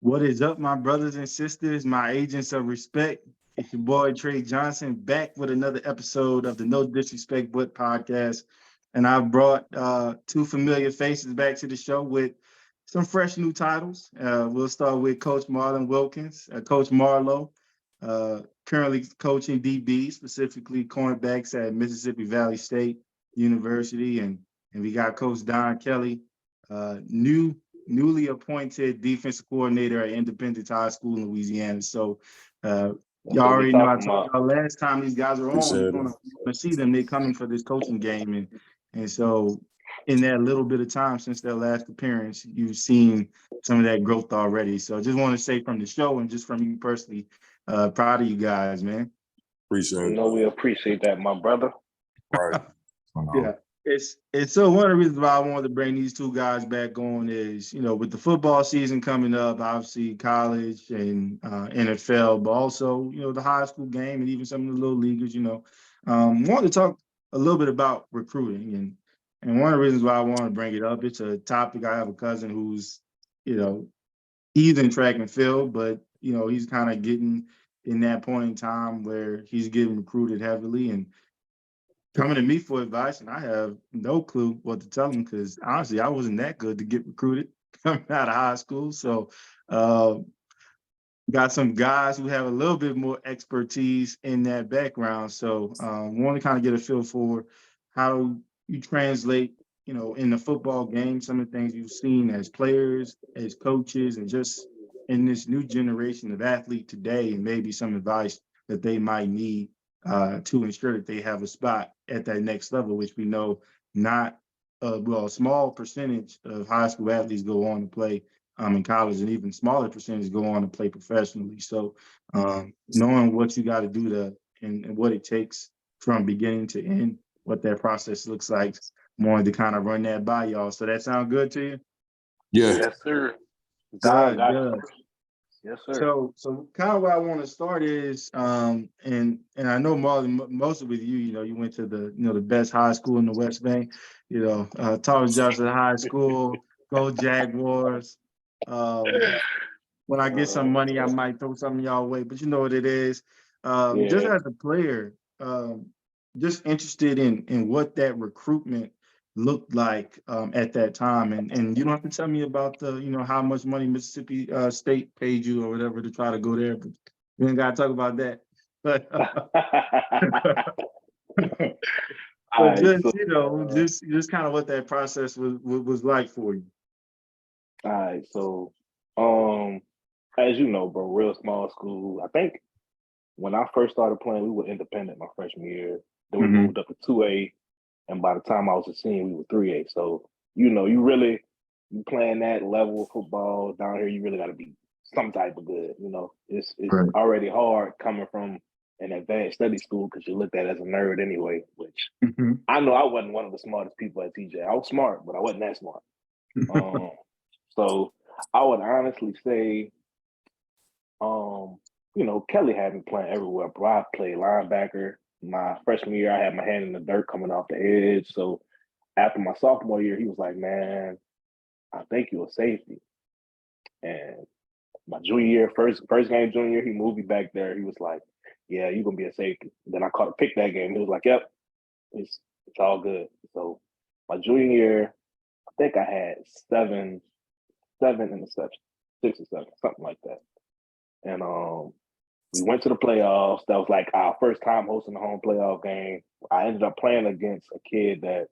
What is up, my brothers and sisters, my agents of respect? It's your boy Trey Johnson back with another episode of the No Disrespect But podcast. And I've brought two familiar faces back to the show with some fresh new titles. We'll start with Coach Marlon Wilkins, Coach Marlowe, currently coaching DB, specifically cornerbacks at Mississippi Valley State University. And we got Coach Don Kelly, newly appointed defensive coordinator at Independence High School in Louisiana. So That's y'all what we already know I talking told about. y'all last time these guys are on, Appreciate you're it. gonna see them. They're coming for this coaching game. And so in that little bit of time since their last appearance, you've seen some of that growth already. So I just want to say from the show and just from you personally, proud of you guys, man. Appreciate You it. know we appreciate that, my brother. Right. Yeah, it's so one of the reasons why I wanted to bring these two guys back on is, with the football season coming up, obviously college and NFL, but also, the high school game and even some of the little leaguers, wanted to talk a little bit about recruiting and one of the reasons why I want to bring it up, it's a topic. I have a cousin who's, he's in track and field, but he's kind of getting in that point in time where he's getting recruited heavily and coming to me for advice, and I have no clue what to tell him because honestly, I wasn't that good to get recruited coming out of high school. So, uh, got some guys who have a little bit more expertise in that background. So, want to kind of get a feel for how you translate, in the football game, some of the things you've seen as players, as coaches, and just in this new generation of athlete today, and maybe some advice that they might need to ensure that they have a spot at that next level, which we know not a small percentage of high school athletes go on to play in college, and even smaller percentage go on to play professionally. So knowing what you got to do to and what it takes from beginning to end, what that process looks like, wanted to kind of run that by y'all. So that sound good to you? Yeah. Yes, sir. Don got it Good. first. Yes, sir. So kind of where I want to start is, and I know Marlon, mostly with you, you went to the best high school in the West Bank, Thomas Jefferson High School, go Jaguars. When I get some money, I might throw something y'all way, but you know what it is. Just Yeah. as a player, just interested in what that recruitment looked like at that time, and you don't have to tell me about the how much money Mississippi State paid you or whatever to try to go there. But we ain't gotta talk about that. But All but right, just so just kind of what that process was like for you. all right, so as you know, bro, real small school. I think when I first started playing, we were independent my freshman year. Then we moved up to 2A, and by the time I was a senior, we were 3A. So you playing that level of football down here, you really got to be some type of good. It's Right. already hard coming from an advanced study school because you're looked at as a nerd anyway. Which I know I wasn't one of the smartest people at TJ. I was smart, but I wasn't that smart. So I would honestly say, Kelly had me playing everywhere, bro. I played linebacker. My freshman year, I had my hand in the dirt coming off the edge. So after my sophomore year, he was like, man, I think you're a safety. And my junior year, first game junior year, he moved me back there. He was like, yeah, you're going to be a safety. Then I caught a pick that game. He was like, yep, it's all good. So my junior year, I think I had seven interceptions, 6 or 7, something like that. And we went to the playoffs. That was like our first time hosting a home playoff game. I ended up playing against a kid that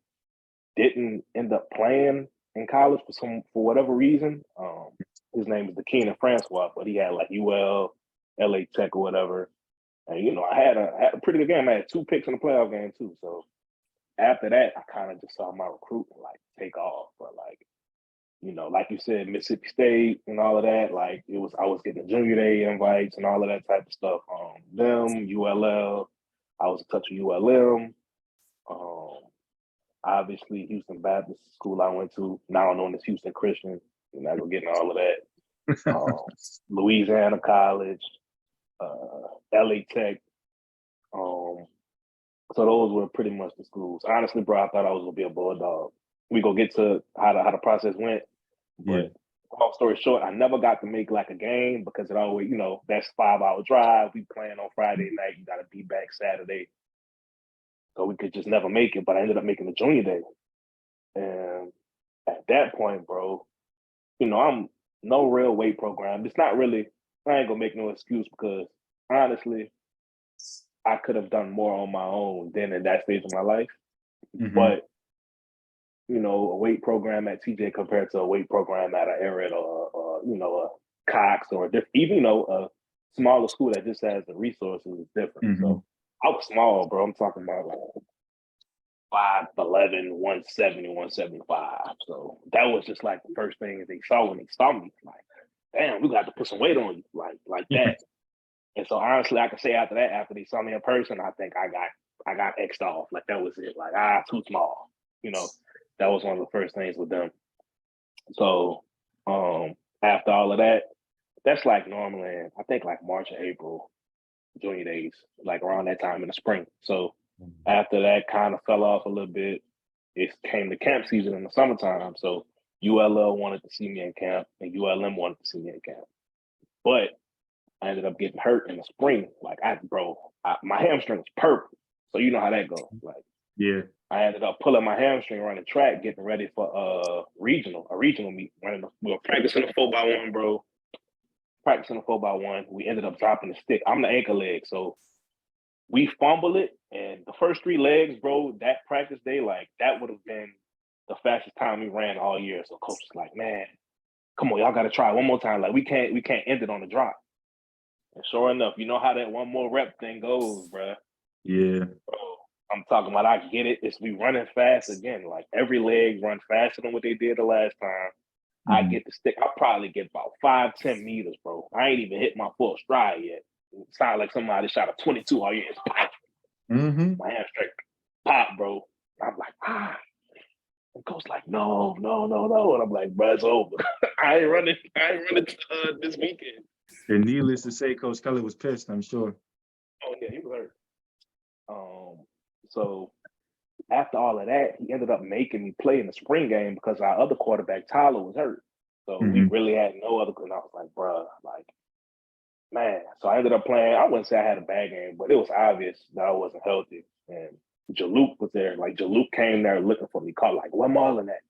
didn't end up playing in college for whatever reason. His name is Keenan Francois, but he had like UL, LA Tech, or whatever. And I had a pretty good game. I had 2 picks in the playoff game too. So after that, I kind of just saw my recruitment like take off. But like you said, Mississippi State and all of that, I was getting the junior day invites and all of that type of stuff. ULL, I was in touch with ULM. Obviously Houston Baptist School I went to, now known as Houston Christian. You're not gonna get into all of that. Louisiana College, LA Tech. So those were pretty much the schools. Honestly, bro, I thought I was gonna be a bulldog. We gonna get to how the process went, but long story short, I never got to make like a game because it always, that's 5 hour drive. We playing on Friday night. You got to be back Saturday. So we could just never make it. But I ended up making the junior day. And at that point, bro, I'm no real weight program. It's not really, I ain't going to make no excuse because honestly, I could have done more on my own than in that stage of my life. But a weight program at TJ compared to a weight program at an Everett or a Cox or even a smaller school that just has the resources is different. So I was small, bro. I'm talking about like 5'11", 170, 175. So that was just like the first thing they saw when they saw me. Like, damn, we got to put some weight on you, like that. And so honestly, I could say after that, after they saw me in person, I think I got X'd off. Like that was it. Like too small. That was one of the first things with them. So after all of that, that's like normally, I think like March or April, junior days, like around that time in the spring. So after that kind of fell off a little bit, it came to camp season in the summertime. So ULL wanted to see me in camp and ULM wanted to see me in camp. But I ended up getting hurt in the spring. Like my hamstring was purple. So you know how that goes. Like, yeah. I ended up pulling my hamstring running track, getting ready for a regional meet. We were practicing the 4x1, bro. Practicing the 4x1. We ended up dropping the stick. I'm the anchor leg. So we fumbled it. And the first 3 legs, bro, that practice day, like that would have been the fastest time we ran all year. So coach was like, man, come on, y'all got to try one more time. Like we can't end it on the drop. And sure enough, you know how that one more rep thing goes, bro. Yeah. Bro, I'm talking about I get it. It's we running fast again. Like every leg run faster than what they did the last time. I get the stick. I'll probably get about 5-10 meters, bro. I ain't even hit my full stride yet. It sounds like somebody shot a 22 all year. It's pop. My hamstring pop, bro. I'm like, And coach like, no. And I'm like, bro, it's over. I ain't running this weekend. And needless to say, Coach Kelly was pissed, I'm sure. Oh yeah, he was hurt. So after all of that, he ended up making me play in the spring game because our other quarterback, Tyler, was hurt. So we really had no other. And I was like, bruh, like, man. So I ended up playing. I wouldn't say I had a bad game, but it was obvious that I wasn't healthy. And Jaluk was there. Like, Jaluk came there looking for me, called like, where Marlon at?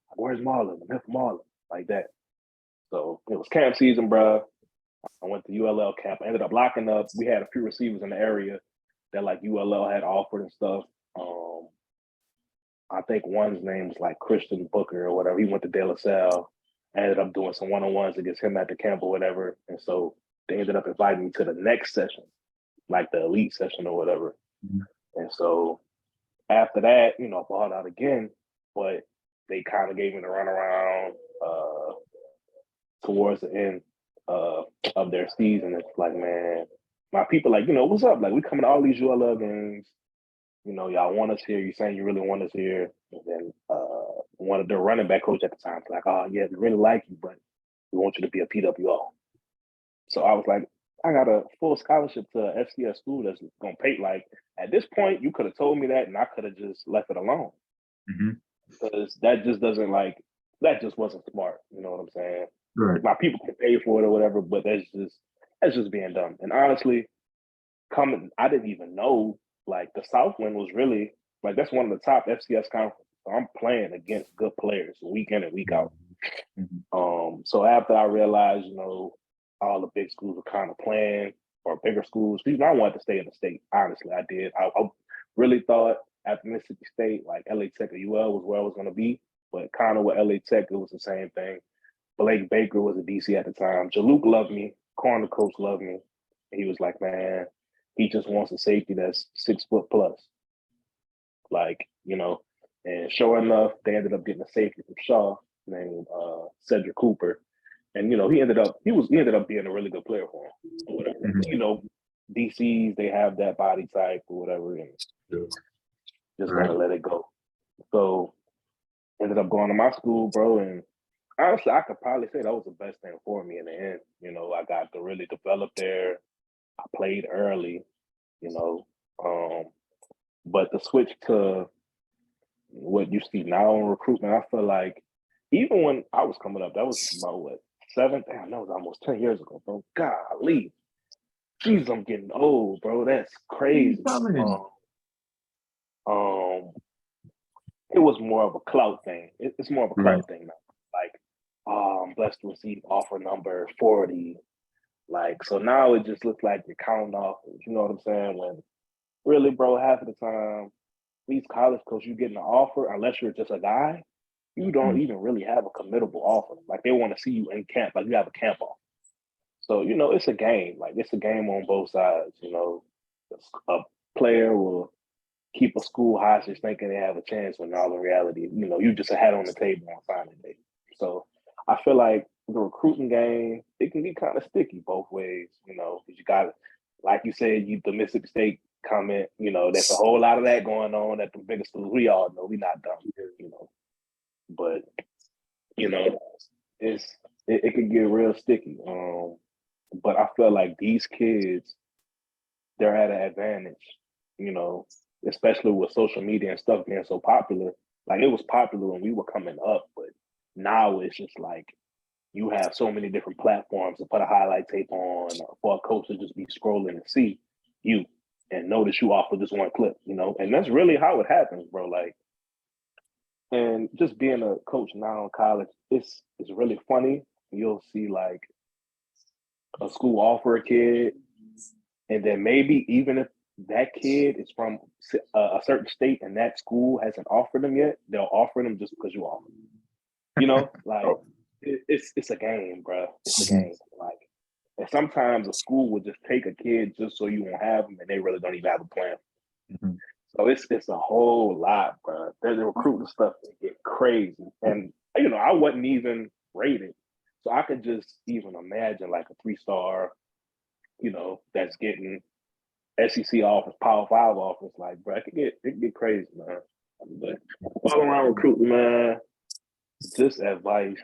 Like, where's Marlon? I'm here for Marlon. Like that. So it was camp season, bruh. I went to ULL camp. I ended up locking up. We had a few receivers in the area that like ULL had offered and stuff. I think one's name was like Christian Booker or whatever. He went to De La Salle. I ended up doing some one-on-ones against him at the camp or whatever. And so they ended up inviting me to the next session, like the elite session or whatever. And so after that, I balled out again, but they kind of gave me the runaround towards the end of their season. It's like, man, my people like, what's up? Like, we coming to all these ULL games. Y'all want us here. You saying you really want us here. And then one of the running back coach at the time was like, oh, yeah, we really like you, but we want you to be a PWO. So I was like, I got a full scholarship to a FCS school that's going to pay. Like, at this point, you could have told me that and I could have just left it alone. Because that just doesn't that just wasn't smart. You know what I'm saying? Right. My people can pay for it or whatever, but that's just being dumb. And honestly, I didn't even know, like, the Southland was really, like, that's one of the top FCS conferences. So I'm playing against good players week in and week out. So after I realized, all the big schools were kind of playing, or bigger schools, I wanted to stay in the state. Honestly, I did. I really thought after Mississippi State, like LA Tech or UL was where I was going to be. But kind of with LA Tech, it was the same thing. Blake Baker was a DC at the time. Jaluk loved me. Corner coach loved me. He was like, man, he just wants a safety that's 6 foot plus. Like, and sure enough, they ended up getting a safety from Shaw named Cedric Cooper. And, he ended up being a really good player for him. Or whatever. DCs, they have that body type or whatever. And just gotta let it go. So ended up going to my school, bro. And honestly, I could probably say that was the best thing for me in the end. I got to really develop there. I played early, but the switch to what you see now in recruitment, I feel like even when I was coming up, that was about what, 7th? Damn, that was almost 10 years ago, bro. Golly. Jeez, I'm getting old, bro. That's crazy. It was more of a clout thing. It's more of a clout thing now. Like, I'm blessed to receive offer number 40. Like, so now it just looks like you're counting off. You know what I'm saying? When really, bro, half of the time, these college coaches, you getting an offer, unless you're just a guy, you don't even really have a committable offer. Like, they want to see you in camp, like you have a camp offer. So, you know, it's a game. Like, it's a game on both sides. You know, a player will keep a school hostage thinking they have a chance when all in reality, you know, you just a hat on the table on signing day. So I feel like the recruiting game, it can be kind of sticky both ways, you know, because you got, like you said, the Mississippi State comment, you know, there's a whole lot of that going on at the biggest schools. We all know we're not dumb, you know, but, you know, it can get real sticky. But I feel like these kids, they're at an advantage, you know, especially with social media and stuff being so popular. Like, it was popular when we were coming up, but now it's just like you have so many different platforms to put a highlight tape on for a coach to just be scrolling and see you and notice you off of this one clip, you know, and that's really how it happens, bro. Like, and just being a coach now in college, it's really funny. You'll see like a school offer a kid, and then maybe even if that kid is from a certain state and that school hasn't offered them yet, they'll offer them just because you offer them. You know, like it's a game, bro. It's a game. Like, and sometimes a school will just take a kid just so you won't have them, and they really don't even have a plan. So it's a whole lot, bro. There's the recruiting stuff that get crazy, and you know, I wasn't even rated, so I could just even imagine like a 3-star, you know, that's getting SEC offers, Power 5 offers. Like, bro, it could get crazy, man. But all around recruiting, man, just advice.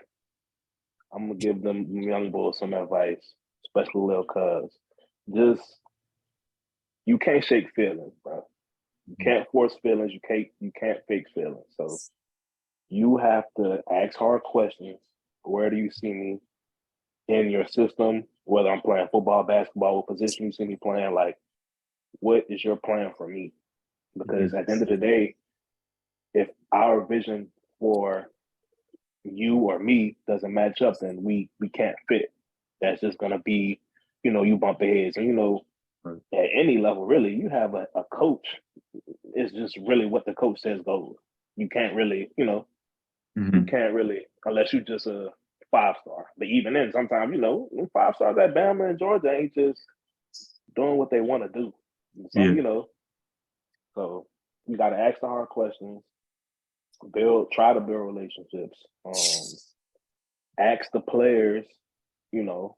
I'm gonna give them young boys some advice, especially little cuz. Just, you can't shake feelings, bro. You can't force feelings. You can't fake feelings. So you have to ask hard questions. Where do you see me in your system? Whether I'm playing football, basketball, what position you see me playing, like, what is your plan for me? Because at the end of the day, if our vision for you or me doesn't match up, then we can't fit. That's just gonna be, you know, you bump heads. And you know, at any level, really, you have a coach. It's just really what the coach says goes. You can't really, you know, you can't really, unless you just a 5-star. But even then, sometimes, you know, 5 stars at Bama and Georgia ain't just doing what they want to do. You know, so you got to ask the hard questions, try to build relationships, ask the players, you know,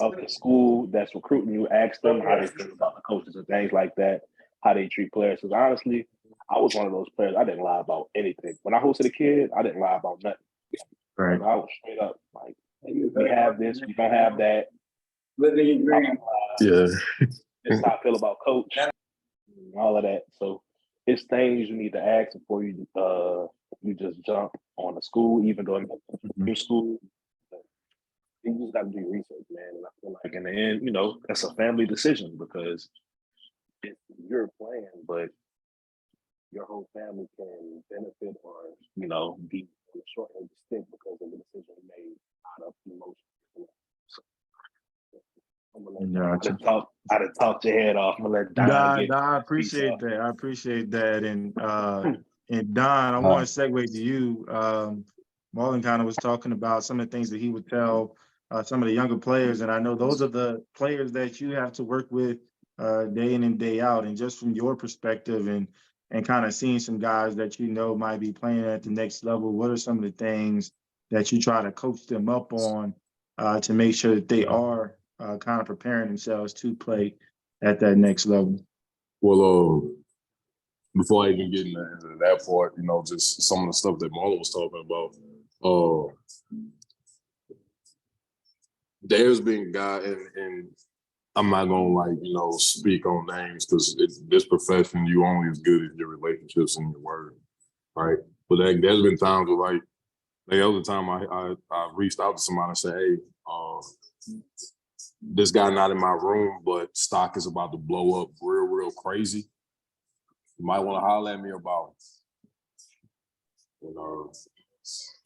of the school that's recruiting you, ask them how they feel about the coaches and things like that, how they treat players. Because honestly, I was one of those players. I didn't lie about anything. When I hosted a kid, I didn't lie about nothing. Right. I was straight up like, hey, we have this, we don't have that. Yeah. That's how I feel about coach, and all of that. So it's things you need to ask before you just jump on a school, even though your school. You just got to do research, man. And I feel like in the end, you know, that's a family decision, because if you're playing, but your whole family can benefit or, you know, be on the short end of the stick because of the decision you made out of emotion. So, I done talked your head off. I'm gonna let Don get. I appreciate that. I appreciate that. And Don, I want to segue to you. Marlon kind of was talking about some of the things that he would tell some of the younger players, and I know those are the players that you have to work with day in and day out. And just from your perspective and kind of seeing some guys that you know might be playing at the next level, what are some of the things that you try to coach them up on to make sure that they are kind of preparing themselves to play at that next level? Well, before I even get into that part, you know, just some of the stuff that Marlon was talking about. There's been guys, and I'm not gonna, like, you know, speak on names, because this profession, you only as good as your relationships and your word, right? But there's been times where, like, The other time I reached out to somebody and said, hey, this guy not in my room, but stock is about to blow up real crazy. You might want to holler at me about it.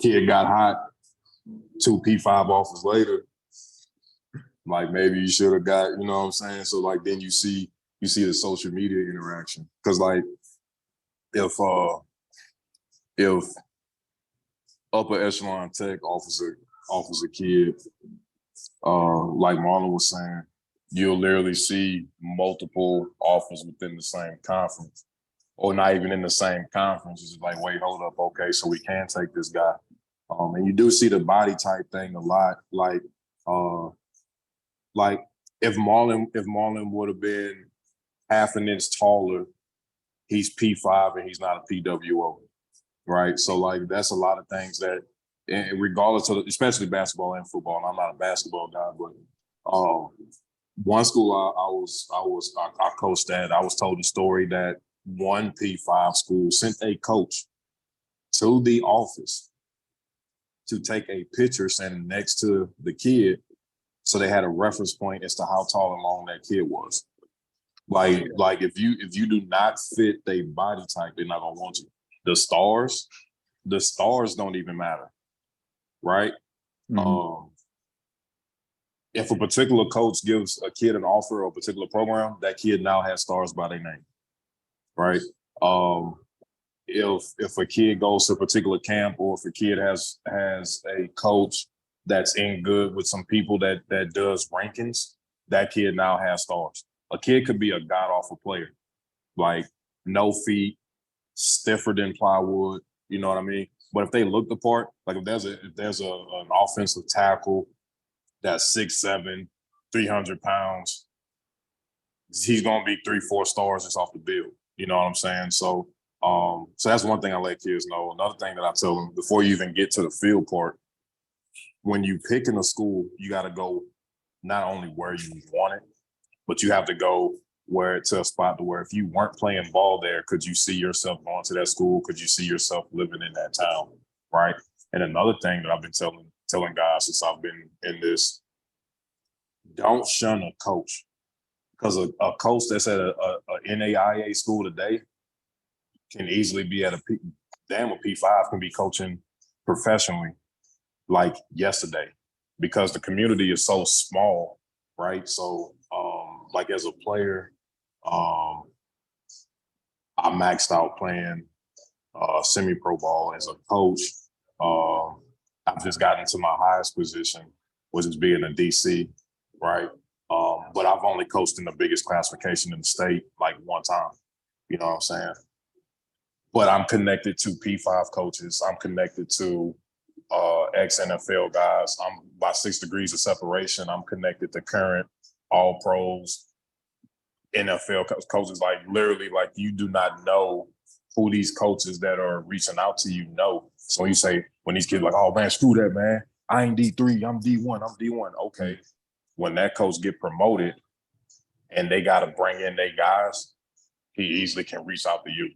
Kid got hot, 2 P5 offers later. Like maybe you should have got, you know what I'm saying? So like then you see the social media interaction. Cause like if upper echelon tech offers a kid, like Marlon was saying, you'll literally see multiple offers within the same conference, or not even in the same conference. It's like, wait, hold up, okay, so we can take this guy. And you do see the body type thing a lot. Like if Marlon would have been half an inch taller, he's P5 and he's not a PWO, right? So like that's a lot of things that, and regardless of, especially basketball and football, and I'm not a basketball guy, but one school I coached at, I was told a story that one P5 school sent a coach to the office to take a picture standing next to the kid, so they had a reference point as to how tall and long that kid was. Like if you do not fit their body type, they're not gonna want you. The stars don't even matter, right? Mm-hmm. If a particular coach gives a kid an offer or a particular program, that kid now has stars by their name, right? If a kid goes to a particular camp, or if a kid has a coach that's in good with some people that does rankings, that kid now has stars. A kid could be a god-awful player, like no feet, stiffer than plywood, you know what I mean? But if they look the part, like if there's an offensive tackle that's 6'7", 300 pounds, he's gonna be 3-4 stars just off the bill. You know what I'm saying? So that's one thing I let kids know. Another thing that I tell them, before you even get to the field part, when you pick in a school, you got to go not only where you want it, but you have to go to a spot to where if you weren't playing ball there, could you see yourself going to that school? Could you see yourself living in that town, right? And another thing that I've been telling guys since I've been in this, don't shun a coach, because a coach that's at a NAIA school today can easily be at a P5 can be coaching professionally like yesterday, because the community is so small, right? So like as a player, I maxed out playing semi-pro ball. As a coach, I've just gotten to my highest position, which is being a DC, right? But I've only coached in the biggest classification in the state like one time, you know what I'm saying? But I'm connected to P5 coaches. I'm connected to ex-NFL guys. I'm by 6 degrees of separation. I'm connected to current all pros, NFL coaches. Like literally, like you do not know who these coaches that are reaching out to you know. So when you say, when these kids are like, oh man, screw that, man. I ain't D3, I'm D1. Okay. When that coach get promoted and they got to bring in their guys, he easily can reach out to you.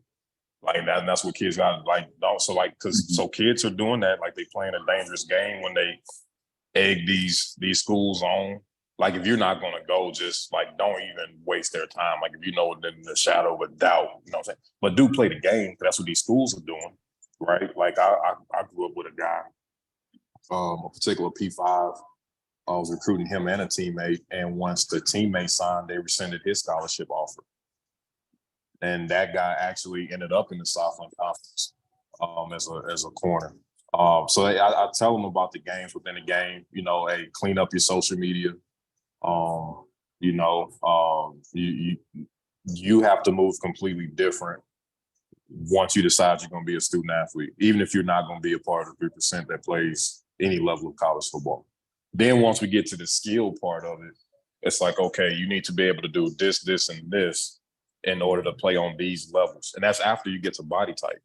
Like that, and that's what kids got, like, also like, so kids are doing that, like they playing a dangerous game when they egg these schools on. Like if you're not gonna go, just like don't even waste their time. Like if you know in the shadow of a doubt, you know what I'm saying? But do play the game, because that's what these schools are doing, right? Like I grew up with a guy, a particular P5. I was recruiting him and a teammate, and once the teammate signed, they rescinded his scholarship offer. And that guy actually ended up in the Southland Conference as a corner. So I tell them about the games within the game. You know, hey, clean up your social media. You know, you have to move completely different once you decide you're going to be a student athlete, even if you're not going to be a part of the 3% that plays any level of college football. Then once we get to the skill part of it, it's like, okay, you need to be able to do this, this, and this in order to play on these levels. And that's after you get to body type.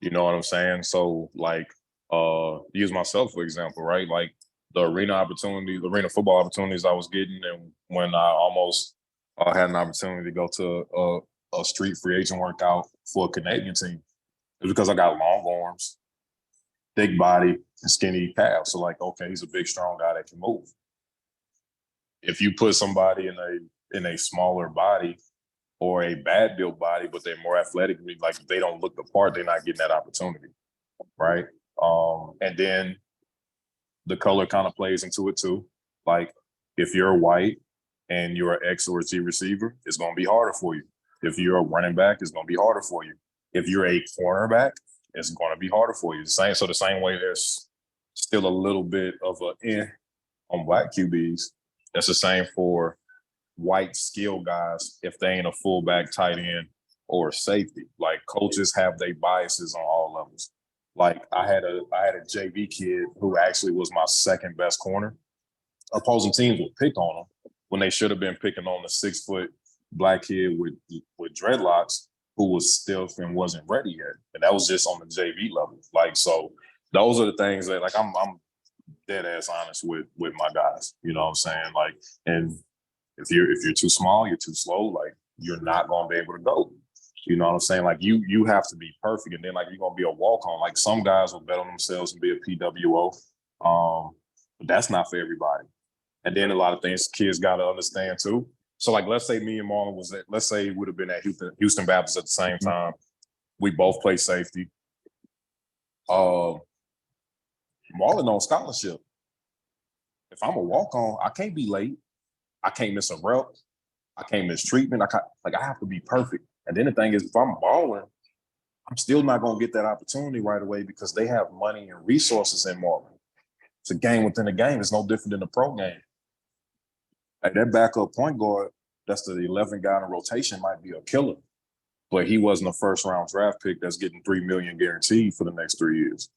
You know what I'm saying? So like, use myself, for example, right? Like the arena football opportunities I was getting, and when I almost had an opportunity to go to a street free agent workout for a Canadian team, it was because I got long arms, thick body and skinny calves. So like, okay, he's a big, strong guy that can move. If you put somebody in a smaller body or a bad built body, but they're more athletic, like if they don't look the part, they're not getting that opportunity, right? And then the color kind of plays into it too. Like if you're white and you're an X or a Z receiver, it's going to be harder for you. If you're a running back, it's going to be harder for you. If you're a cornerback, it's going to be harder for you. The same way there's still a little bit of on black QBs. That's the same for white skill guys if they ain't a fullback, tight end, or safety. Like coaches have their biases on all levels. Like I had a JV kid who actually was my second best corner. Opposing teams would pick on him when they should have been picking on the 6-foot black kid with dreadlocks who was stiff and wasn't ready yet. And that was just on the JV level. Like, so those are the things that like I'm dead ass honest with my guys. You know what I'm saying? Like, and if you're too small, you're too slow, like you're not gonna be able to go. You know what I'm saying? Like you have to be perfect, and then like you're gonna be a walk-on. Like some guys will bet on themselves and be a PWO. But that's not for everybody. And then a lot of things kids gotta understand too. So like let's say me and Marlon let's say we would have been at Houston Baptist at the same time. We both play safety. Marlon on scholarship. If I'm a walk-on, I can't be late. I can't miss a rep. I can't miss treatment. I have to be perfect. And then the thing is, if I'm balling, I'm still not going to get that opportunity right away because they have money and resources in Marlon. It's a game within a game. It's no different than the pro game. Like that backup point guard, that's the 11th guy in the rotation, might be a killer. But he wasn't a first-round draft pick that's getting $3 million guaranteed for the next 3 years.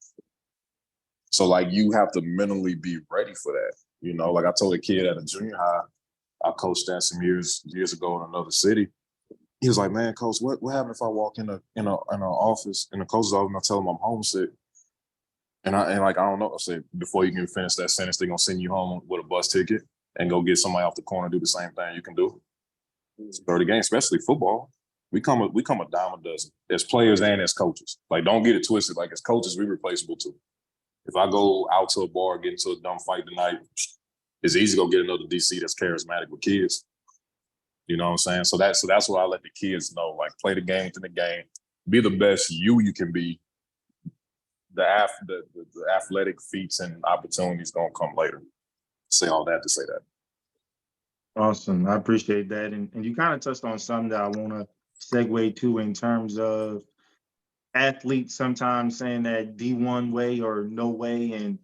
So, like, you have to mentally be ready for that. You know, like I told a kid at a junior high, I coached that some years ago in another city. He was like, "Man, coach, what happens if I walk in an office in the coach's office and I tell him I'm homesick?" And I don't know. I said, before you can finish that sentence, they're gonna send you home with a bus ticket and go get somebody off the corner do the same thing you can do. It's 30 games, especially football. We come a dime a dozen as players and as coaches. Like, don't get it twisted. Like as coaches, we're replaceable too. If I go out to a bar, get into a dumb fight tonight, it's easy to go get another DC that's charismatic with kids. You know what I'm saying? So that's what I let the kids know. Like, play the game within the game. Be the best you can be. The athletic feats and opportunities gonna come later. Say all that to say that. Awesome. I appreciate that. And you kind of touched on something that I want to segue to in terms of athletes sometimes saying that D1 way or no way. And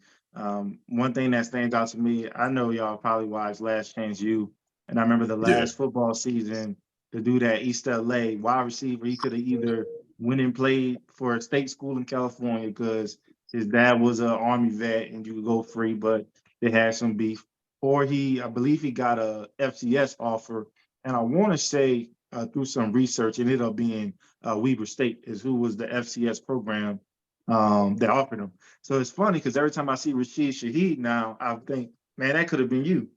one thing that stands out to me, I know y'all probably watched Last Chance U. And I remember the last football season, the dude at East LA, wide receiver, he could have either went and played for a state school in California because his dad was an Army vet and you could go free, but they had some beef. Or I believe he got a FCS offer. And I want to say through some research, it ended up being Weber State is who was the FCS program that offered him. So it's funny because every time I see Rashid Shaheed now, I think, man, that could have been you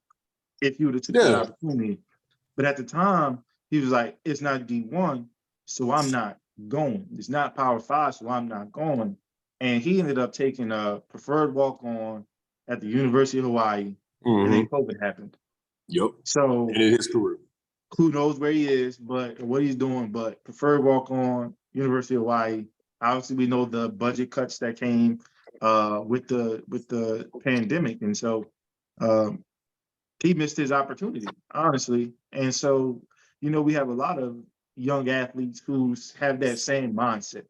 if you would have took that opportunity. But at the time, he was like, it's not D1, so I'm not going. It's not Power 5, so I'm not going. And he ended up taking a preferred walk-on at the University of Hawaii, and then COVID happened. Yep. So in his career. Who knows where he is, but what he's doing, but preferred walk-on, University of Hawaii. Obviously, we know the budget cuts that came with the pandemic. And so he missed his opportunity, honestly. And so, we have a lot of young athletes who have that same mindset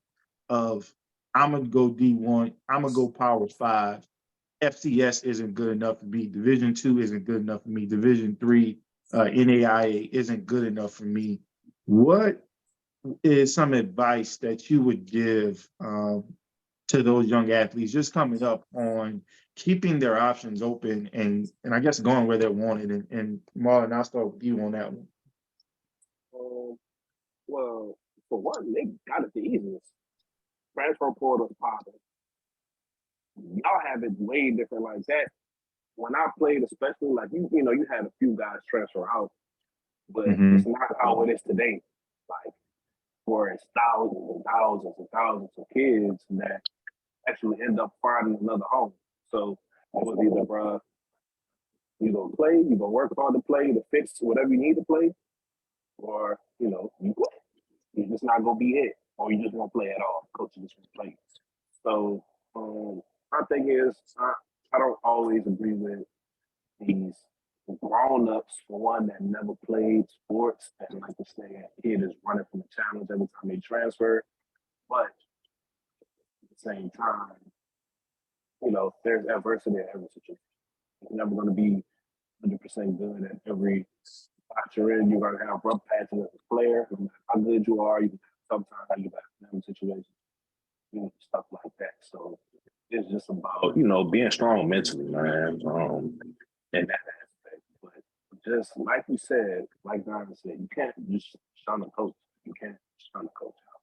of, I'm going to go D1, I'm going to go Power 5. FCS isn't good enough for me. Division II isn't good enough for me. Division III, NAIA isn't good enough for me. What is some advice that you would give to those young athletes just coming up on keeping their options open and I guess going where they're wanted? And Marlon, I'll start with you on that one. Well, for one, they got it the easiest. Transfer portal popping. Y'all have it way different like that. When I played, especially, like you had a few guys transfer out, but it's not how it is today. Like, for it's thousands and thousands and thousands of kids that actually end up finding another home. So it was either, bro, you gonna play, you gonna work hard to play to fix whatever you need to play, or you quit. You're just not gonna be it, or you just won't play at all. Coach just won't play. So my thing is, I don't always agree with these grown-ups, for one, that never played sports and like to say a kid is running from a challenge every time they transfer. But at the same time, there's adversity in every situation. You're never going to be 100% good at every spot you're in. You're going to have rough patches as a player. No matter how good you are, you can sometimes you got them situations, stuff like that. So it's just about, being strong mentally, man, in that aspect. But just like you said, like Don said, you can't just shun a coach. You can't shun a coach out.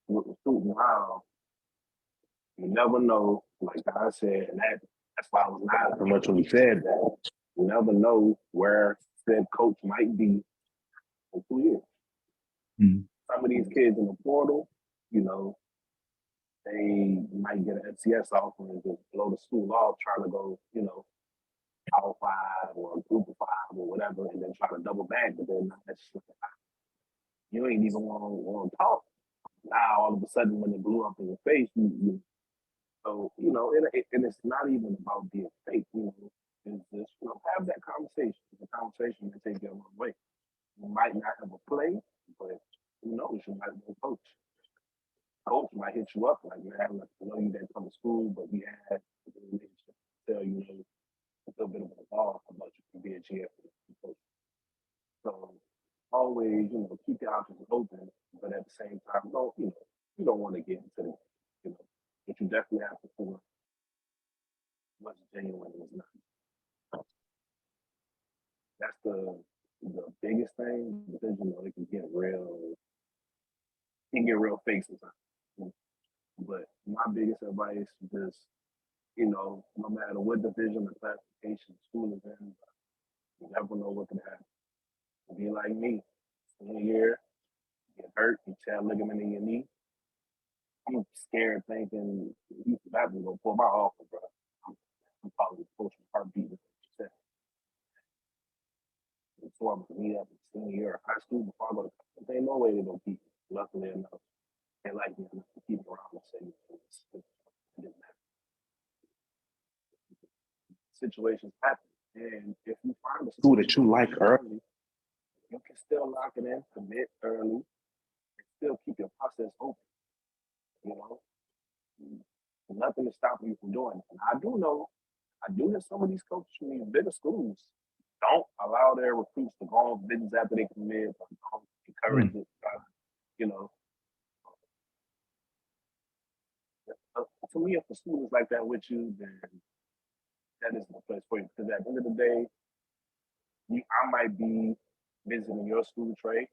With recruiting now, you never know, like Don said, and that's why I was not so much when he said that. You never know where said coach might be in 2 years. Mm. Some of these kids in the portal, they might get an FCS offer and just blow the school off trying to go, Power 5 or a Group of 5 or whatever, and then try to double back, but then you ain't even want to talk. Now all of a sudden, when it blew up in your face, so and it's not even about being fake. It's just have that conversation. The conversation may take you a long way. You might not ever play, but who knows? You might be a coach. Coach might hit you up like, man, I know you didn't come to school, but we had a relationship. Tell you, a little bit of a ball about you can be a GF coach. So always, keep your options open, but at the same time, you don't want to get into the, but you definitely have to feel what's genuine and what's not. That's the biggest thing because it can get real fake sometimes. But my biggest advice is just, no matter what division or classification school is in, you never know what can happen. Be like me, one year, get hurt, you tear a ligament in your knee. I'm scared thinking you about to go pull my offer, bro. I'm probably supposed to heartbeat. So I'm gonna meet up in senior year of high school before I go to college. There ain't no way they're gonna keep me. Luckily enough, they like me enough to keep me around and say it didn't matter. Situations happen, and if you find a school that you like early, you can still lock it in, commit early, and still keep your process open. Nothing is stopping you from doing it. And I do know some of these coaches from these bigger schools don't allow their recruits to go on visits after they commit, or don't encourage it. To me, if the school is like that with you, then that isn't the place for you. Because at the end of the day, I might be visiting your school trade.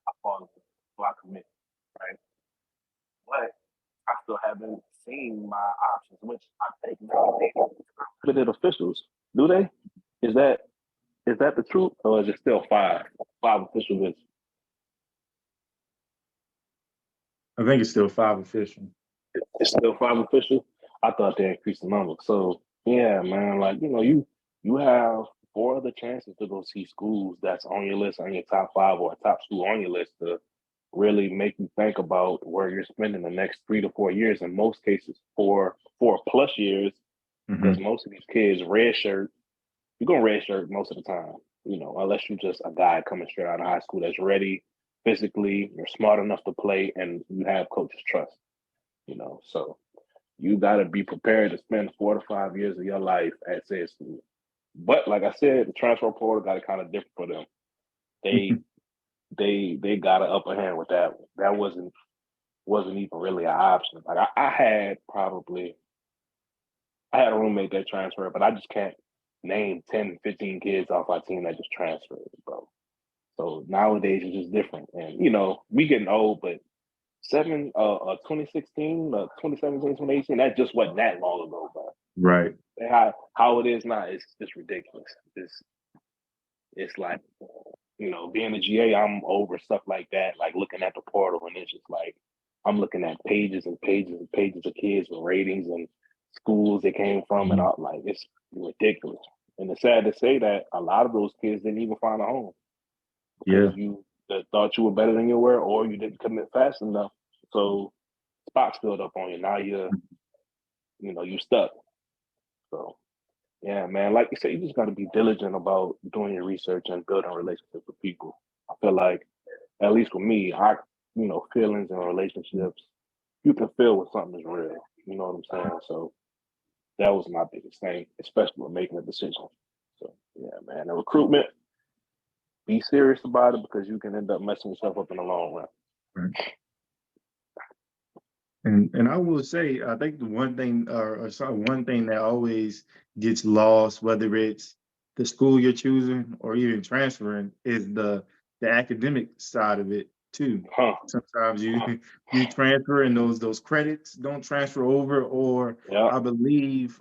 I fall so I commit, right? But I still haven't seen my options, which I think nowadays officials. Do they? Is that the truth, or is it still five official lists? I think it's still 5 official. It's still 5 official. I thought they increased the number. So yeah, man, like you have 4 other chances to go see schools that's on your list, on your top 5 or a top school on your list to really make you think about where you're spending the next 3 to 4 years. In most cases, 4+ years, because most of these kids redshirt. You're gonna redshirt most of the time, unless you're just a guy coming straight out of high school that's ready physically, you're smart enough to play, and you have coach's trust. So you got to be prepared to spend 4 to 5 years of your life at said school. But like I said, the transfer portal got it kind of different for them. They got an upper hand with that. That wasn't even really an option. Like I had a roommate that transferred, but I just can't name 10, 15 kids off our team that just transferred, bro. So nowadays it's just different. And we getting old, but 2016, 2017, 2018, that just wasn't that long ago, bro. Right. How it is now, it's ridiculous. It's like, being a GA, I'm over stuff like that, like looking at the portal, and it's just like, I'm looking at pages and pages and pages of kids with ratings and schools they came from, and all, like it's ridiculous. And it's sad to say that a lot of those kids didn't even find a home Yeah. because you thought you were better than you were, or you didn't commit fast enough. So spots filled up on you. Now you stuck. So yeah, man, like you said, you just got to be diligent about doing your research and building relationships with people. I feel like, at least with me, feelings and relationships, you can feel when something is real. You know what I'm saying? So that was my biggest thing, especially with making a decision. So yeah, man, the recruitment, be serious about it because you can end up messing yourself up in the long run. Right. And I will say, I think the one thing one thing that always gets lost, whether it's the school you're choosing or even transferring, is the academic side of it too. Huh. Sometimes you transfer and those credits don't transfer over, or Yeah. I believe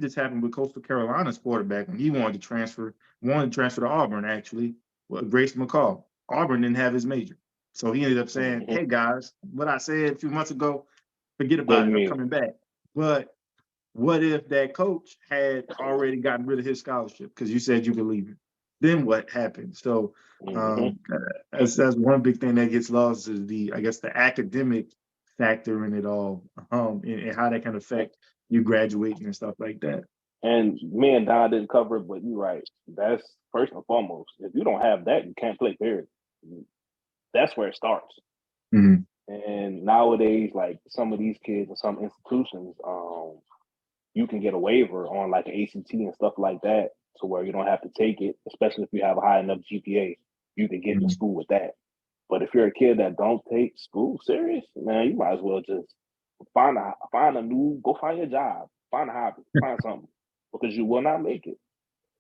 this happened with Coastal Carolina's quarterback when he wanted to transfer to Auburn actually, with Grace McCall. Auburn didn't have his major. So he ended up saying, Mm-hmm. hey guys, what I said a few months ago, forget about Doesn't it, I'm mean coming back. But what if that coach had already gotten rid of his scholarship because you said you believe it? Then what happened? So that's one big thing that gets lost is I guess the academic factor in it all, and how that can affect you graduating and stuff like that. And me and Don didn't cover it, but you're right. That's first and foremost. If you don't have that, you can't play, period. That's where it starts. Mhm. And nowadays, like some of these kids in some institutions, you can get a waiver on like an ACT and stuff like that, to where you don't have to take it, especially if you have a high enough GPA. You can get into Mhm. school with that. But if you're a kid that don't take school serious, man, you might as well just go find your job, find a hobby, find something, because you will not make it.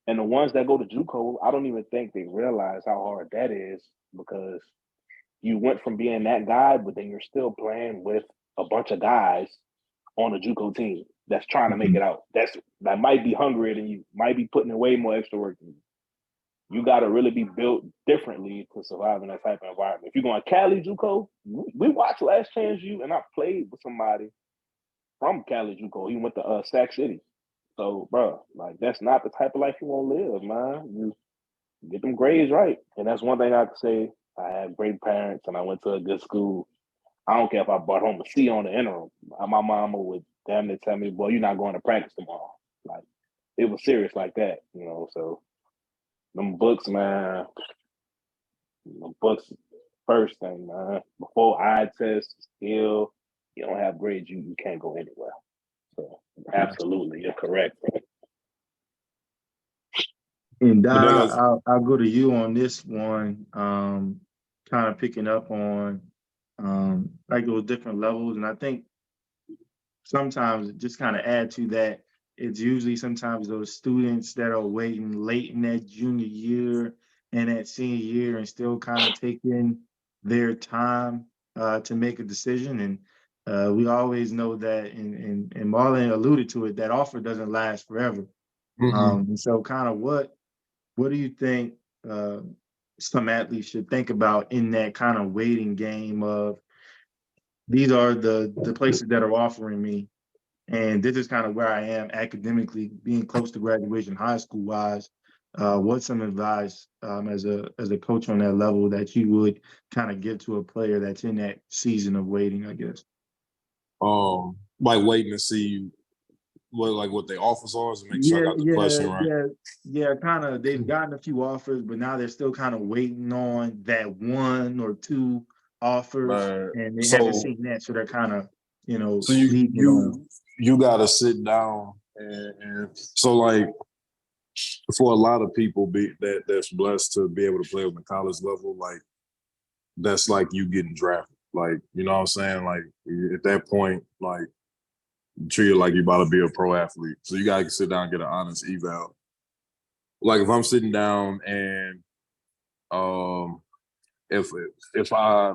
And the ones that go to JUCO, I don't even think they realize how hard that is, because you went from being that guy, but then you're still playing with a bunch of guys on a JUCO team that's trying to make Mhm. it out. That might be hungrier than you, might be putting in way more extra work than you. You got to really be built differently to survive in that type of environment. If you're going Cali JUCO, we watched Last Chance U, and I played with somebody from Cali JUCO. He went to Sac City. So, bro, like that's not the type of life you want to live, man. You get them grades right, and that's one thing I can say. I had great parents, and I went to a good school. I don't care if I brought home a C on the interim. My mama would damn near tell me, "Boy, you're not going to practice tomorrow." Like it was serious like that, you know. So them books, man. The books first thing, man. Before eye test, still, you don't have grades, you can't go anywhere. So absolutely, you're correct, bro. And But Don, that goes, I'll go to you on this one, kind of picking up on like those different levels. And I think sometimes just kind of add to that, it's usually sometimes those students that are waiting late in that junior year and that senior year and still kind of taking their time to make a decision. And we always know that, and Marlon alluded to it, that offer doesn't last forever. And so kind of what do you think some athletes should think about in that kind of waiting game of these are the places that are offering me, and this is kind of where I am academically, being close to graduation, high school wise. What's some advice as a coach on that level that you would kind of give to a player that's in that season of waiting, I guess? like waiting to see what their offers are, to make sure I Yeah, got the question yeah, right. yeah, yeah. Kind of, they've gotten a few offers, but now they're still kind of waiting on that one or two offers, Right. and they haven't So seen that, so they're kind of, so you leaving it on. you gotta sit down and so like for a lot of people that's blessed to be able to play on the college level, like that's like you getting drafted. Like, you know what I'm saying? Like at that point, like treat it like you're about to be a pro athlete. So you gotta sit down and get an honest eval. Like if I'm sitting down and um if if I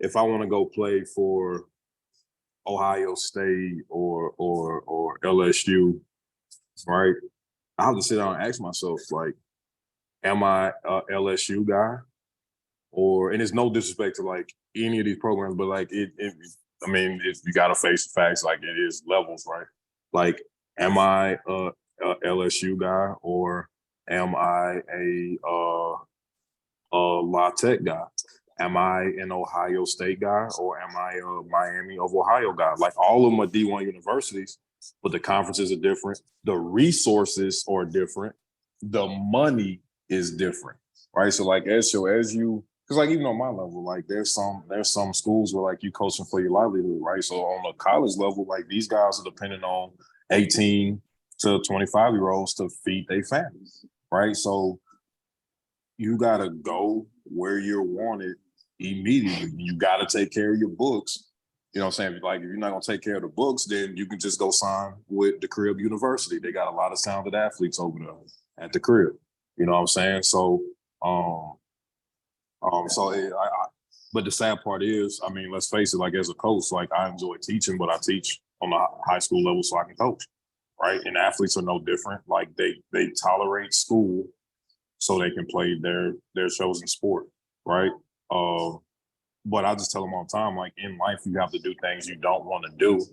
if I want to go play for Ohio State or LSU, right? I have to sit down and ask myself, like, am I a LSU guy or, and it's no disrespect to like any of these programs, but like I mean, you got to face the facts. Like it is levels, right? Like, am I a LSU guy or am I a La Tech guy? Am I an Ohio State guy or am I a Miami of Ohio guy? Like all of them are D1 universities, but the conferences are different. The resources are different. The money is different, right? So like as you, because like even on my level, like there's some schools where like you coaching for your livelihood, right? So on the college level, like these guys are depending on 18 to 25-year-olds to feed their families, right? So you gotta go where you're wanted immediately. You gotta take care of your books. You know what I'm saying? Like if you're not gonna take care of the books, then you can just go sign with the Crib University. They got a lot of talented athletes over there at the Crib. You know what I'm saying? So but the sad part is, I mean, let's face it, like as a coach, like I enjoy teaching, but I teach on the high school level so I can coach, right? And athletes are no different. Like they tolerate school so they can play their chosen sport, right? But I just tell them all the time, like in life, you have to do things you don't want to do.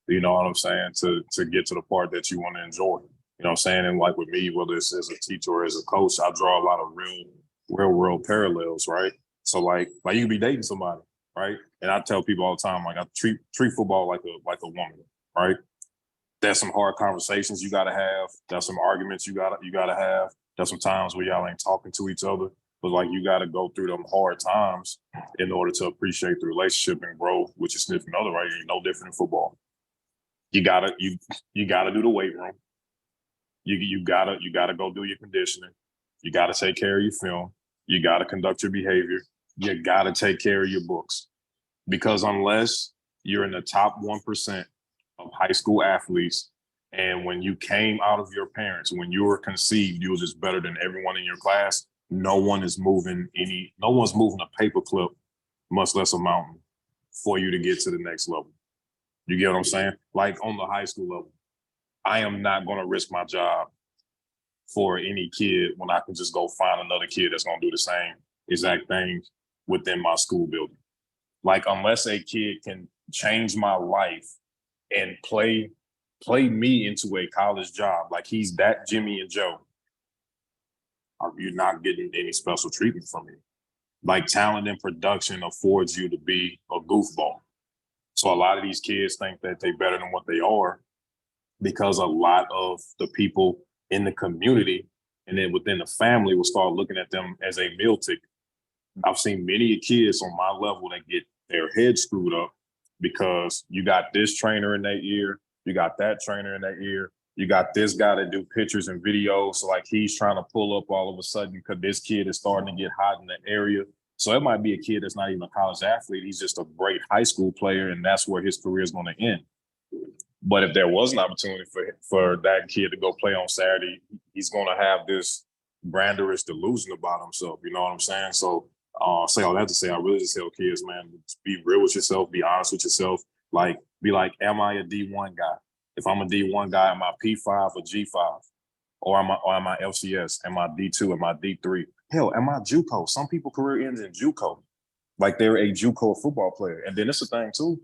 You know what I'm saying? To get to the part that you want to enjoy. You know what I'm saying? And like with me, whether it's as a teacher or as a coach, I draw a lot of real world parallels, right? So like you can be dating somebody, right? And I tell people all the time, like I treat football like a woman, right? There's some hard conversations you gotta have. There's some arguments you gotta have. There's some times where y'all ain't talking to each other, but like you gotta go through them hard times in order to appreciate the relationship and grow with your significant other, right? You're no different in football. You gotta do the weight room. You gotta go do your conditioning. You gotta take care of your film. You gotta conduct your behavior. You gotta take care of your books. Because unless you're in the top 1% of high school athletes, and when you came out of your parents, when you were conceived, you were just better than everyone in your class, no one's moving a paperclip, much less a mountain, for you to get to the next level. You get what I'm saying? Like on the high school level, I am not going to risk my job for any kid when I can just go find another kid that's going to do the same exact thing within my school building. Like, unless a kid can change my life and play me into a college job, like he's that Jimmy and Joe, you're not getting any special treatment from me. Like talent and production affords you to be a goofball. So a lot of these kids think that they're better than what they are because a lot of the people in the community and then within the family will start looking at them as a meal ticket. I've seen many kids on my level that get their head screwed up because you got this trainer in their ear, you got that trainer in their ear, you got this guy that do pictures and videos. So like he's trying to pull up all of a sudden because this kid is starting to get hot in the area. So it might be a kid that's not even a college athlete. He's just a great high school player, and that's where his career is going to end. But if there was an opportunity for that kid to go play on Saturday, he's going to have this grandiose delusion about himself. You know what I'm saying? So say all that to say, I really just tell kids, man, be real with yourself, be honest with yourself. Like, be like, am I a D1 guy? If I'm a D1 guy, am I P5 or G5? Or am I FCS? Am I D2? Am I D3? Hell, am I JUCO? Some people career ends in JUCO. Like they're a JUCO football player. And then it's a thing too.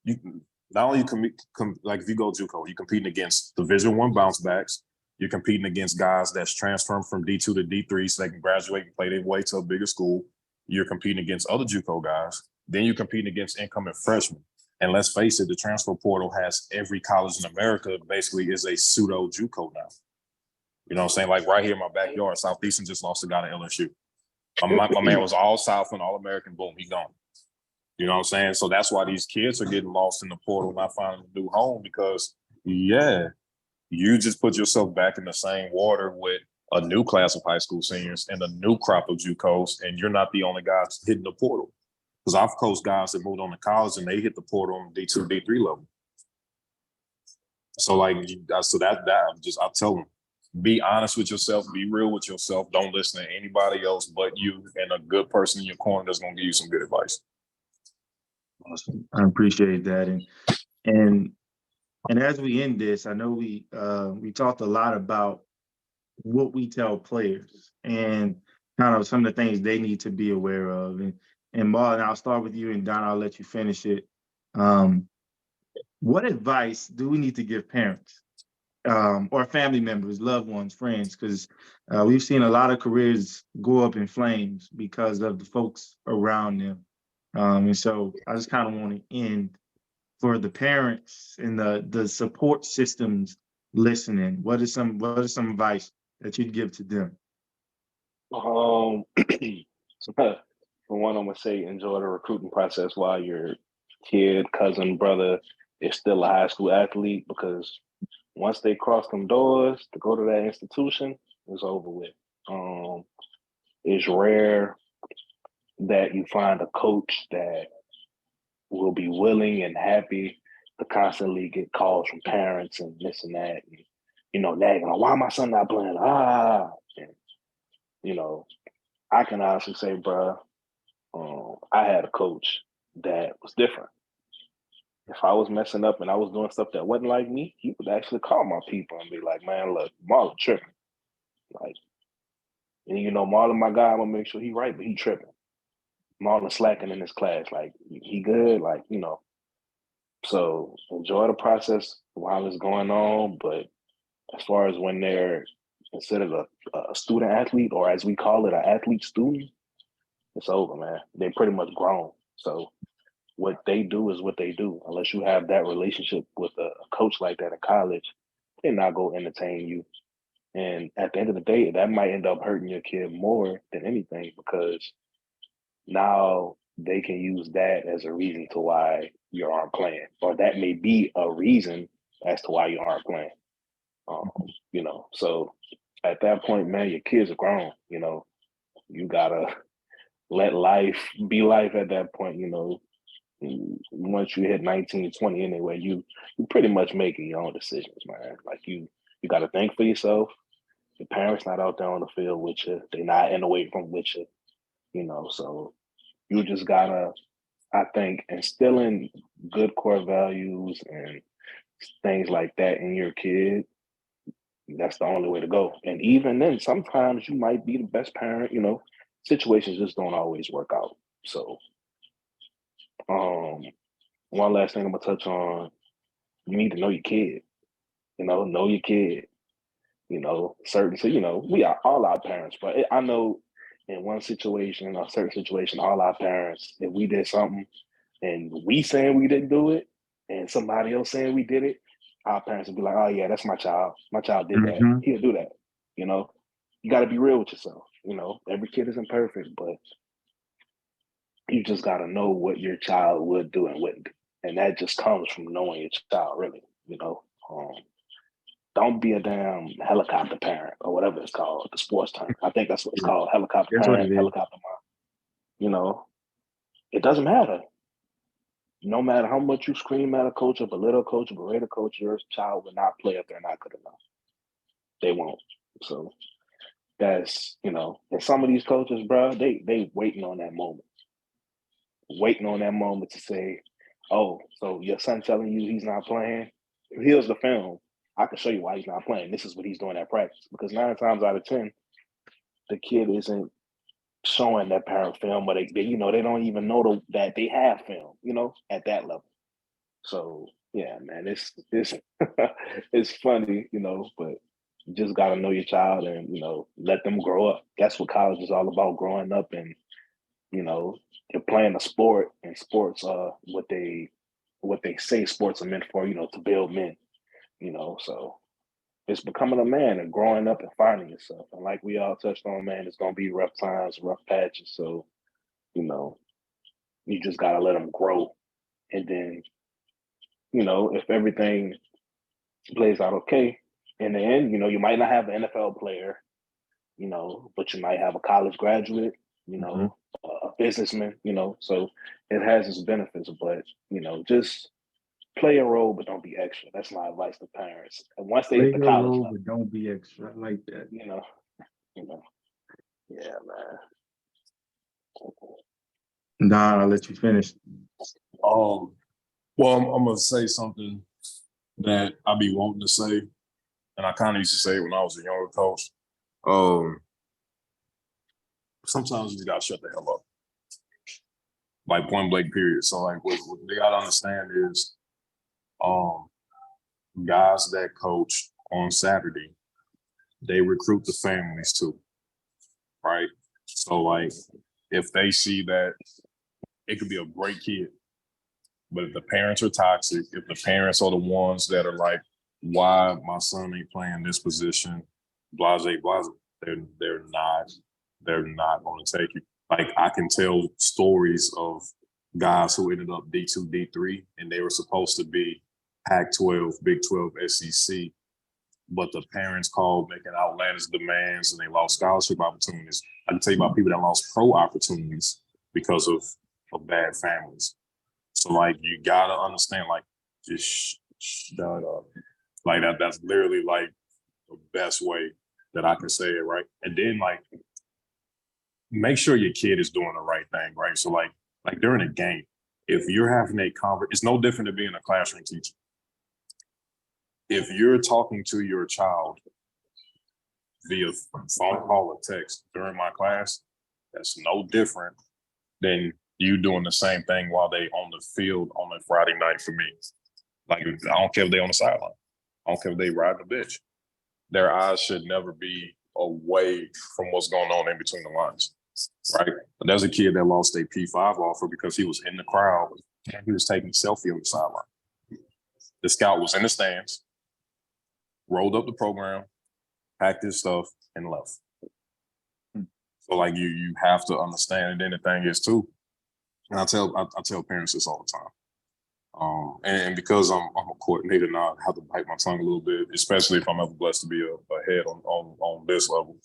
You not only like if you go JUCO, you're competing against Division I bounce backs. You're competing against guys that's transferring from D2 to D3 so they can graduate and play their way to a bigger school. You're competing against other JUCO guys. Then you're competing against incoming freshmen. And let's face it, the transfer portal has every college in America basically is a pseudo JUCO now. You know what I'm saying? Like right here in my backyard, Southeastern just lost a guy to LSU. My man was all South and all American. Boom, he gone. You know what I'm saying? So that's why these kids are getting lost in the portal, not finding a new home because, yeah, you just put yourself back in the same water with a new class of high school seniors and a new crop of JUCOs, and you're not the only guys hitting the portal. Because I've coached guys that moved on to college and they hit the portal on D2, D3 level. So like, I tell them, be honest with yourself, be real with yourself. Don't listen to anybody else but you and a good person in your corner that's going to give you some good advice. Awesome. I appreciate that. And as we end this, I know we talked a lot about what we tell players and kind of some of the things they need to be aware of. And Marlon, I'll start with you, and Don, I'll let you finish it. What advice do we need to give parents or family members, loved ones, friends? Because we've seen a lot of careers go up in flames because of the folks around them. And so I just kind of want to end for the parents and the support systems listening. What is some advice that you'd give to them? For one, I'm gonna say enjoy the recruiting process while your kid, cousin, brother is still a high school athlete, because once they cross them doors to go to that institution, it's over with. It's rare that you find a coach that will be willing and happy to constantly get calls from parents and this and that, and, nagging on why my son not playing. And, I can honestly say, bro, I had a coach that was different. If I was messing up and I was doing stuff that wasn't like me, he would actually call my people and be like, "Man, look, Marlon tripping. Like, and Marlon, my guy, I'm gonna make sure he right, but he tripping. Marlon slacking in his class. Like, he good. Like, So enjoy the process while it's going on. But as far as when they're considered a student athlete, or as we call it, an athlete student, it's over, man. They're pretty much grown. So what they do is what they do. Unless you have that relationship with a coach like that in college, they're not going to entertain you. And at the end of the day, that might end up hurting your kid more than anything, because now they can use that as a reason to why you aren't playing, or that may be a reason as to why you aren't playing. So at that point, man, your kids are grown. You gotta let life be life at that point. Once you hit 19, 20 anyway, you pretty much making your own decisions, man. Like you got to think for yourself. Your parents not out there on the field with you. They're not in the weight room with you. So you just gotta, I think, instilling good core values and things like that in your kid. That's the only way to go. And even then, sometimes you might be the best parent. Situations just don't always work out. So, one last thing I'm gonna touch on: you need to know your kid. Know your kid. Certain. So we are all our parents, but I know in one situation, a certain situation, all our parents, if we did something and we saying we didn't do it, and somebody else saying we did it, our parents would be like, "Oh yeah, that's my child. My child did that. Mm-hmm. He'll do that." You got to be real with yourself. Every kid isn't perfect, but you just got to know what your child would do and wouldn't do, and that just comes from knowing your child, really. Don't be a damn helicopter parent or whatever it's called, the sports term. I think that's what it's called, helicopter That's what parent, it is. helicopter mom. It doesn't matter. No matter how much you scream at a coach or belittle a coach or berate a coach, your child will not play if they're not good enough. They won't. So that's, and some of these coaches, bro, they waiting on that moment. Waiting on that moment to say, "Oh, so your son telling you he's not playing? Here's the film. I can show you why he's not playing. This is what he's doing at practice." Because 9 times out of 10, the kid isn't showing that parent film, but they don't even know that they have film, at that level. So yeah, man, it's it's funny, but you just gotta know your child and let them grow up. That's what college is all about: growing up. And you're playing a sport, and sports are what they say sports are meant for, to build men. So it's becoming a man and growing up and finding yourself. And like we all touched on, man, it's gonna be rough times, rough patches. So you just gotta let them grow. And then if everything plays out okay, in the end, you might not have an NFL player, but you might have a college graduate, Mm-hmm. a businessman, so it has its benefits. But just play a role, but don't be extra. That's my advice to parents. And once they Play hit the your college role, level, but don't be extra. I like that. you know, you know, yeah, man. Don, I'll let you finish. Well, I'm gonna say something that I be wanting to say, and I kind of used to say it when I was a younger coach. sometimes you just gotta shut the hell up. Like point blank period. So like what they gotta understand is guys that coach on Saturday, they recruit the families too. Right? So like if they see that it could be a great kid, but if the parents are toxic, if the parents are the ones that are like, why my son ain't playing this position, blase, blase, they're not going to take you. Like I can tell stories of guys who ended up D2, D3, and they were supposed to be Pac-12, Big 12, SEC, but the parents called making outlandish demands and they lost scholarship opportunities. I can tell you about people that lost pro opportunities because of bad families. So like you gotta understand, like just shut up. Like that's literally like the best way that I can say it, right? And then like make sure your kid is doing the right thing, right? So like during a game, if you're having a conversation, it's no different than being a classroom teacher. If you're talking to your child via phone call or text during my class, that's no different than you doing the same thing while they on the field on a Friday night for me. Like, I don't care if they on the sideline. I don't care if they riding the bitch. Their eyes should never be away from what's going on in between the lines, right? But there's a kid that lost a P5 offer because he was in the crowd and he was taking a selfie on the sideline. The scout was in the stands, rolled up the program, packed his stuff, and left. So like you have to understand. And then the thing is too, and I tell parents this all the time. And because I'm a coordinator now, I have to bite my tongue a little bit, especially if I'm ever blessed to be a head on this level.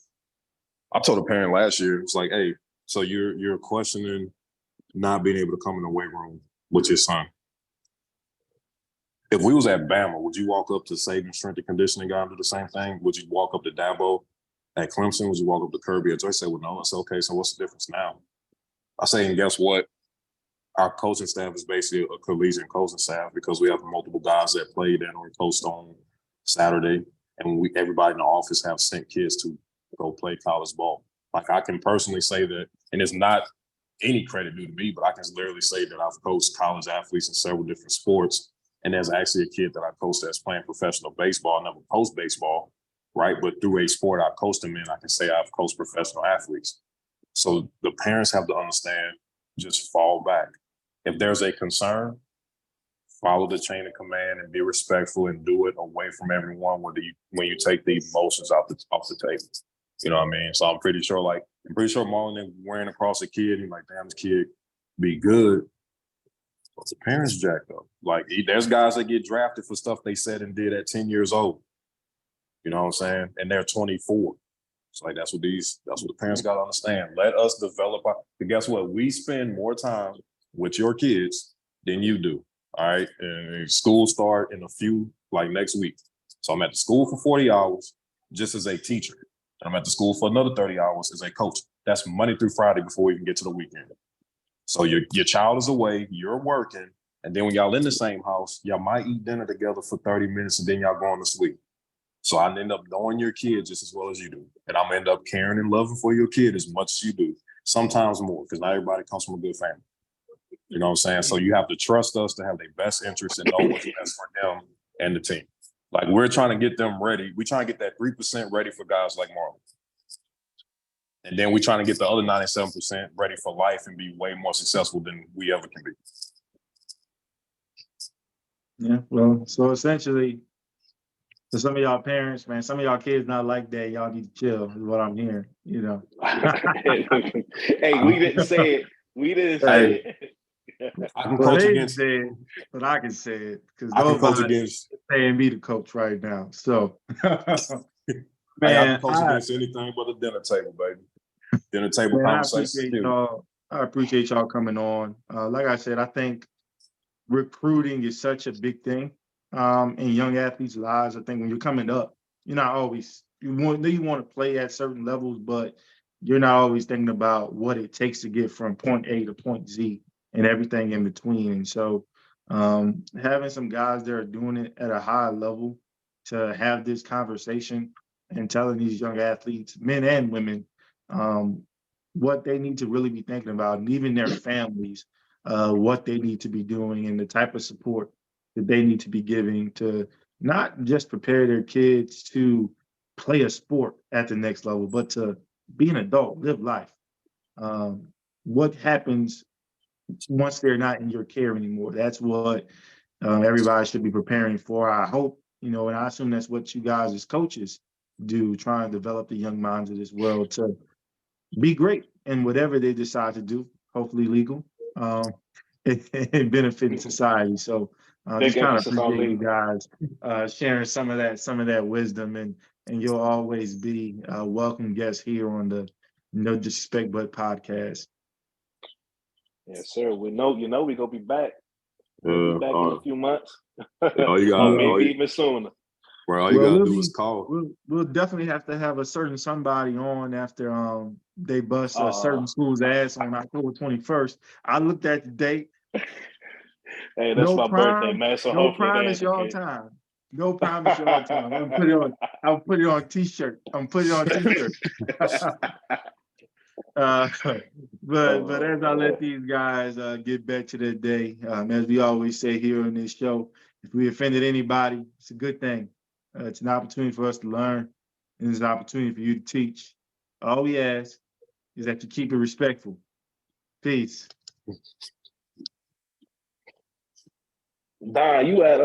I told a parent last year, it's like, hey, so you're questioning not being able to come in the weight room with your son. If we was at Bama, would you walk up to Saban Strength and Conditioning guy and do the same thing? Would you walk up to Dabo at Clemson? Would you walk up to Kirby at Joyce? I say, well, no. I said, okay, so what's the difference now? I say, and guess what? Our coaching staff is basically a collegiate coaching staff because we have multiple guys that played and we coached on Saturday, and everybody in the office have sent kids to go play college ball. Like I can personally say that, and it's not any credit due to me, but I can literally say that I've coached college athletes in several different sports. And there's actually a kid that I coached that's playing professional baseball, never coached baseball, right? But through a sport I coached them in, I can say I've coached professional athletes. So the parents have to understand, just fall back. If there's a concern, follow the chain of command and be respectful and do it away from everyone when you take the emotions off the table. You know what I mean? So I'm pretty sure Marlon wearing across a kid, he's like, damn, this kid be good. But the parents jacked up. Like there's guys that get drafted for stuff they said and did at 10 years old. You know what I'm saying? And they're 24. It's like that's what the parents gotta understand. Let us develop but guess what? We spend more time with your kids than you do. All right. And school start in a few, like next week. So I'm at the school for 40 hours just as a teacher. And I'm at the school for another 30 hours as a coach. That's Monday through Friday before we even get to the weekend. So your child is away, you're working, and then when y'all in the same house, y'all might eat dinner together for 30 minutes and then y'all going to sleep. So I end up knowing your kid just as well as you do. And I'm gonna end up caring and loving for your kid as much as you do. Sometimes more, because not everybody comes from a good family. You know what I'm saying? So you have to trust us to have their best interests and know what's best for them and the team. Like we're trying to get them ready. We're trying to get that 3% ready for guys like Marlon. And then we're trying to get the other 97% ready for life and be way more successful than we ever can be. Yeah, well, so essentially, to some of y'all parents, man, some of y'all kids not like that. Y'all need to chill, is what I'm hearing, you know. Hey, we didn't say it. We didn't say it. I can coach against it, but I can say it because I can coach nobody's paying me to coach right now. So, man, I can coach against anything but a dinner table, baby. Dinner table conversation. I appreciate y'all coming on. Like I said, I think recruiting is such a big thing in young athletes' lives. I think when you're coming up, you're not always you want to play at certain levels, but you're not always thinking about what it takes to get from point A to point Z and everything in between. And so having some guys that are doing it at a high level to have this conversation and telling these young athletes, men and women, what they need to really be thinking about, and even their families, what they need to be doing and the type of support that they need to be giving to not just prepare their kids to play a sport at the next level, but to be an adult, live life. What happens once they're not in your care anymore? That's what everybody should be preparing for. I hope, and I assume that's what you guys as coaches do, try and develop the young minds of this world to be great in whatever they decide to do, hopefully legal, and benefiting society. So Big just kind of emphasis on appreciate you legal. guys sharing some of that wisdom, and you'll always be a welcome guest here on the No Disrespect But podcast. Yes, sir. We know, we're gonna be back. We'll be back in a few months. all you Or got, maybe even sooner. bro, all you Well, gotta do is call. we'll definitely have to have a certain somebody on after they bust a Uh, certain school's ass on October 21st. I looked at the date. Hey, that's No my birthday, prime, man. So no hopefully they promise y'all indicate. time. No promise y'all time. I'll put it on t-shirt. I'm putting it on t-shirt. uh, but as I let these guys get back to their day, as we always say here on this show, if we offended anybody, it's a good thing. It's an opportunity for us to learn, and it's an opportunity for you to teach. All we ask is that you keep it respectful. Peace. Don, you at